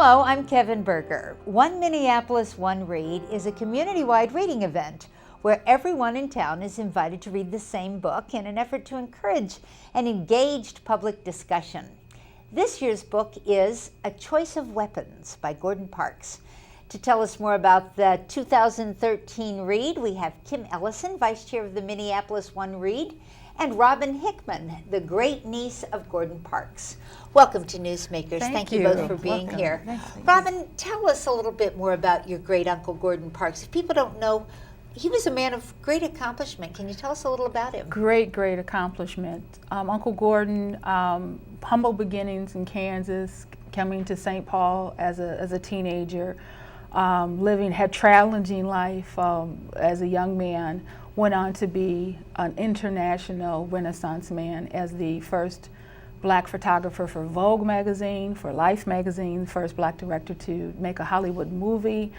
Hello, I'm Kevin Berger. One Minneapolis, One Read is a community-wide reading event where everyone in town is invited to read the same book in an effort to encourage an engaged public discussion. This year's book is A Choice of Weapons by Gordon Parks. To tell us more about the 2013 read, we have Kim Ellison, Vice Chair of the Minneapolis One Read, and Robin Hickman, the great niece of Gordon Parks. Welcome to Newsmakers. Thank you both for being here. Robin, tell us a little bit more about your great uncle Gordon Parks. If people don't know, he was a man of great accomplishment. Can you tell us a little about him? Great accomplishment. Uncle Gordon, humble beginnings in Kansas, coming to St. Paul as a teenager, had challenging life as a young man, went on to be an international Renaissance man as the first black photographer for Vogue magazine, for Life magazine, first black director to make a Hollywood movie,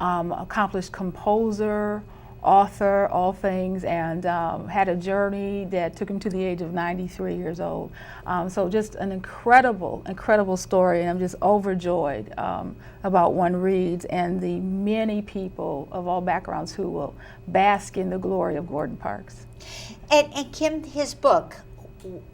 accomplished composer, author, all things, and had a journey that took him to the age of 93 years old. So just an incredible story, and I'm just overjoyed about One Reads and the many people of all backgrounds who will bask in the glory of Gordon Parks. And Kim, his book,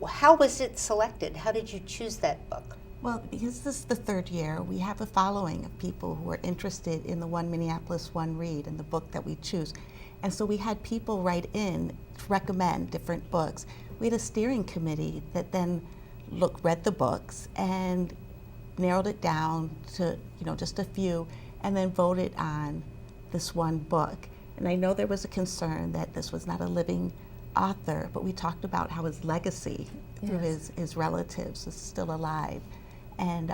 how was it selected? How did you choose that book? Well, because this is the third year, we have a following of people who are interested in the One Minneapolis One Read and the book that we choose. And so we had people write in to recommend different books. We had a steering committee that then read the books and narrowed it down to just a few, and then voted on this one book. And I know there was a concern that this was not a living author, but we talked about how his legacy through his relatives is still alive. And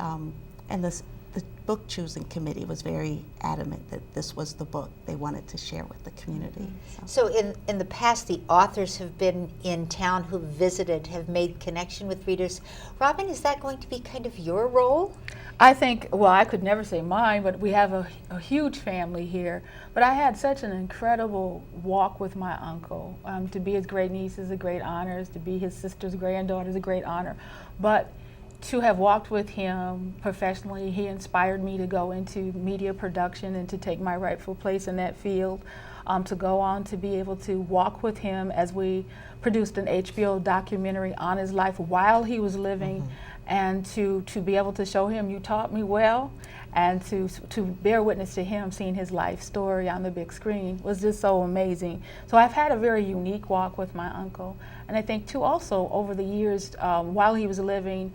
the book choosing committee was very adamant that this was the book they wanted to share with the community. So in the past, the authors have been in town who visited, have made connection with readers. Robin, is that going to be kind of your role? I think, well, I could never say mine, but we have a huge family here. But I had such an incredible walk with my uncle. To be his great niece is a great honor. To be his sister's granddaughter is a great honor. But to have walked with him professionally, he inspired me to go into media production and to take my rightful place in that field. To go on to be able to walk with him as we produced an HBO documentary on his life while he was living, and to be able to show him, you taught me well, and to bear witness to him seeing his life story on the big screen was just so amazing. So I've had a very unique walk with my uncle, and I think too also over the years while he was living,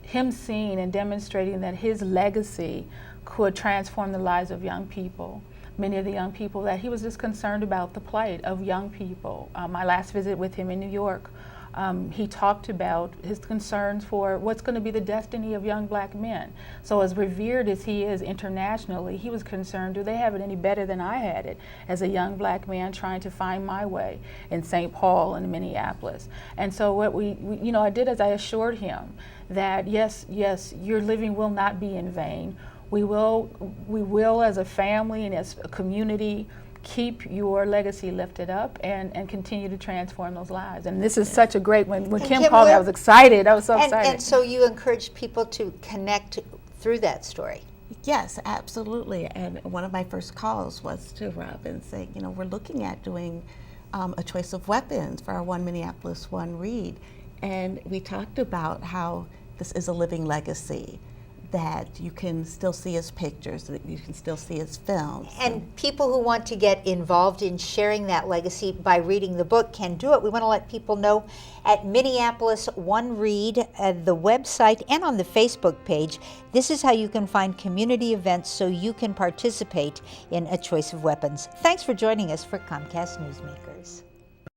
him seeing and demonstrating that his legacy could transform the lives of young people. Many of the young people that he was just concerned about the plight of young people. My last visit with him in New York, he talked about his concerns for what's going to be the destiny of young black men. So as revered as he is internationally, he was concerned, do they have it any better than I had it as a young black man trying to find my way in St. Paul and Minneapolis? And so what I did is I assured him that yes, your living will not be in vain. We will as a family and as a community keep your legacy lifted up and continue to transform those lives. And this is such a great, when Kim called me, I was excited. I was so excited. And so you encouraged people to connect through that story. Yes, absolutely. And one of my first calls was to Robin saying, we're looking at doing a choice of weapons for our One Minneapolis One Read. And we talked about how this is a living legacy, that you can still see his pictures, that you can still see his films. And people who want to get involved in sharing that legacy by reading the book can do it. We want to let people know at Minneapolis One Read, the website, and on the Facebook page, this is how you can find community events so you can participate in A Choice of Weapons. Thanks for joining us for Comcast Newsmakers.